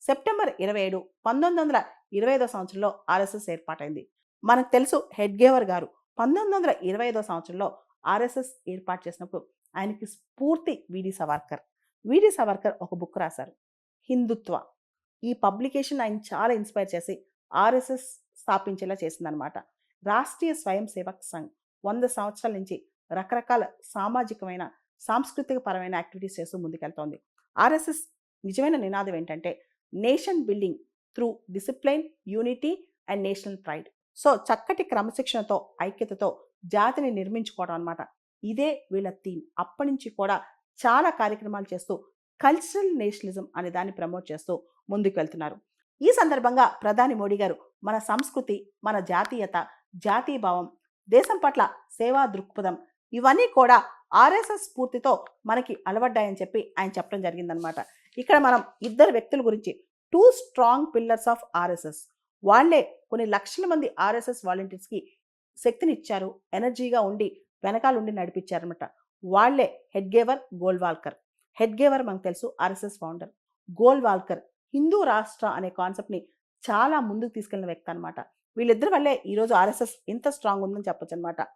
September 27, 1925 సంవత్సరంలో RSS ఏర్పాటైంది. మనకు తెలుసు హెడ్గేవర్ గారు 1925 సంవత్సరంలో ఆర్ఎస్ఎస్ ఏర్పాటు చేసినప్పుడు ఆయనకి స్ఫూర్తి వీడి సవర్కర్. వీడి సవర్కర్ ఒక బుక్ రాశారు, హిందుత్వ. ఈ పబ్లికేషన్ ఆయన చాలా ఇన్స్పైర్ చేసి ఆర్ఎస్ఎస్ స్థాపించేలా చేసిందనమాట. రాష్ట్రీయ స్వయం సేవక్ సంఘ్ 100 సంవత్సరాల నుంచి రకరకాల సామాజికమైన, సాంస్కృతిక పరమైన యాక్టివిటీస్ చేస్తూ ముందుకెళ్తోంది. ఆర్ఎస్ఎస్ నిజమైన నినాదం ఏంటంటే nation building through discipline, unity and national pride. So చక్కటి క్రమశిక్షణతో, ఐక్యతతో జాతిని నిర్మించుకోవడం అనమాట. ఇదే వీళ్ళ థీమ్. అప్పటి నుంచి కూడా చాలా కార్యక్రమాలు చేస్తూ కల్చరల్ నేషనలిజం అనే దాన్ని ప్రమోట్ చేస్తూ ముందుకు వెళ్తున్నారు. ఈ సందర్భంగా ప్రధాని మోడీ గారు మన సంస్కృతి, మన జాతీయత, జాతీయ భావం, దేశం పట్ల సేవా దృక్పథం ఇవన్నీ కూడా ఆర్ఎస్ఎస్ స్ఫూర్తితో మనకి అలవడ్డాయని చెప్పి ఆయన చెప్పడం జరిగిందనమాట. ఇక్కడ మనం ఇద్దరు వ్యక్తుల గురించి, 2 స్ట్రాంగ్ పిల్లర్స్ ఆఫ్ ఆర్ఎస్ఎస్. వాళ్ళే కొన్ని లక్షల మంది ఆర్ఎస్ఎస్ వాలంటీర్స్కి శక్తినిచ్చారు, ఎనర్జీగా ఉండి వెనకాల ఉండి నడిపించారనమాట. వాళ్ళే హెడ్గేవర్, గోల్వాల్కర్. హెడ్గేవర్ మనకు తెలుసు ఆర్ఎస్ఎస్ ఫౌండర్. గోల్వాల్కర్ హిందూ రాష్ట్ర అనే కాన్సెప్ట్ని చాలా ముందుకు తీసుకెళ్లిన వ్యక్తి అనమాట. వీళ్ళిద్దరి వల్లే ఈరోజు ఆర్ఎస్ఎస్ ఇంత స్ట్రాంగ్ ఉందని చెప్పొచ్చు అనమాట.